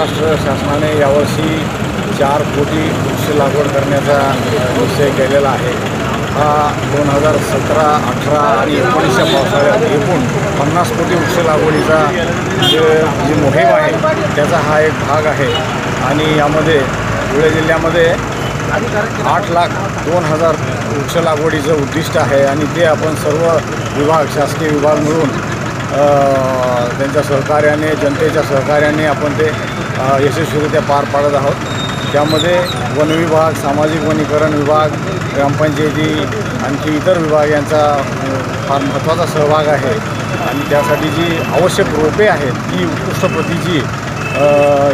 महाराष्ट्र शासनाने यावर्षी 4 कोटी वृक्ष लागवड करण्याचा निश्चय केलेला आहे। हा 2017, 18 आणि 19च्या पावसाळ्यात एकूण 50 कोटी वृक्ष लागवडीचा जी मोहीम आहे त्याचा हा एक भाग आहे। आणि यामध्ये धुळे जिल्ह्यामध्ये 8,02,000 वृक्ष लागवडीचं उद्दिष्ट आहे आणि ते आपण सर्व विभाग, शासकीय विभाग मिळून त्यांच्या सहकार्याने, जनतेच्या सहकार्याने आपण ते यशस्वीरित्या पार पाडत आहोत। त्यामध्ये वन विभाग, सामाजिक वनीकरण विभाग, ग्रामपंचायती, आणखी इतर विभाग यांचा फार महत्त्वाचा सहभाग आहे। आणि त्यासाठी जी आवश्यक रोपे आहेत ती उत्कृष्ट प्रतीची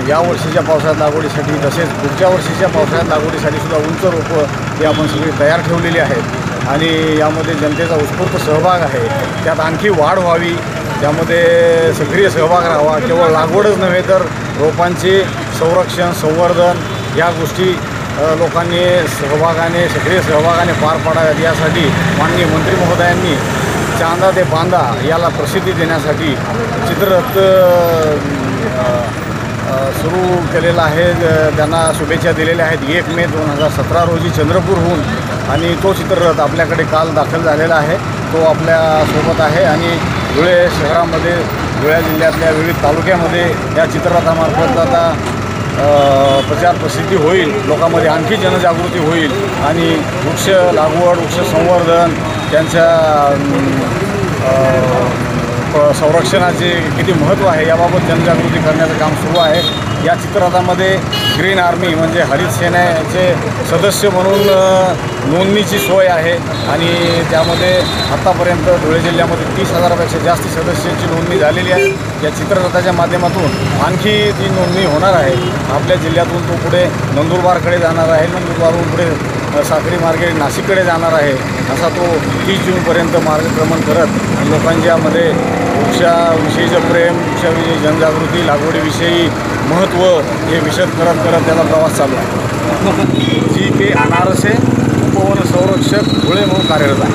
या वर्षीच्या पावसाळ्यात लागवडीसाठी, तसेच पुढच्या वर्षीच्या पावसाळ्यात लागवडीसाठी सुद्धा उंच रोपं ही आपण सगळी तयार ठेवलेली आहेत। आणि यामध्ये जनतेचा उत्स्फूर्त सहभाग आहे। त्यात आणखी वाढ व्हावी, त्यामध्ये सक्रिय सहभाग राहावा। केवळ लागवडच नव्हे तर रोपांचे संरक्षण, संवर्धन या गोष्टी लोकांनी सक्रिय सहभागाने पार पाडाव्यात। यासाठी माननीय मंत्री महोदयांनी चांदा ते बांधा याला प्रसिद्धी देण्यासाठी चित्ररथ सुरू केलेला आहे। त्यांना शुभेच्छा दिलेल्या आहेत 1 मे 2017 रोजी चंद्रपूरहून। आणि तो चित्ररथ आपल्याकडे काल दाखल झालेला आहे, तो आपल्यासोबत आहे। आणि धुळे शहरामध्ये, धुळे जिल्ह्यातल्या विविध तालुक्यामध्ये या चित्ररथामार्फत आता प्रचार प्रसिद्धी होईल, लोकांमध्ये आणखी जनजागृती होईल आणि वृक्ष लागवड, वृक्ष संवर्धन, त्यांच्या संरक्षणाचे किती महत्त्व आहे याबाबत जनजागृती करण्याचं काम सुरू आहे। या चित्ररथामध्ये ग्रीन आर्मी म्हणजे हरित सेनेचे सदस्य म्हणून नोंदणीची सोय आहे। आणि त्यामध्ये आत्तापर्यंत धुळे जिल्ह्यामध्ये 30,000पेक्षा जास्त सदस्यांची नोंदणी झालेली आहे। या चित्ररथाच्या माध्यमातून आणखी ती नोंदणी होणार आहे। आपल्या जिल्ह्यातून तो पुढे नंदुरबारकडे जाणार आहे, नंदुरबारहून पुढे साक्री मार्गे नाशिककडे जाणार आहे। असा तो 30 जूनपर्यंत मार्गक्रमण करत लोकांच्यामध्ये वृक्षाविषयीचं प्रेम, वृक्षाविषयी जनजागृती, लागवडीविषयी महत्त्व हे विशद करत त्याचा प्रवास चालू आहे। GK अनारसे उपवन संरक्षक धुळे म्हणून कार्यरत आहे।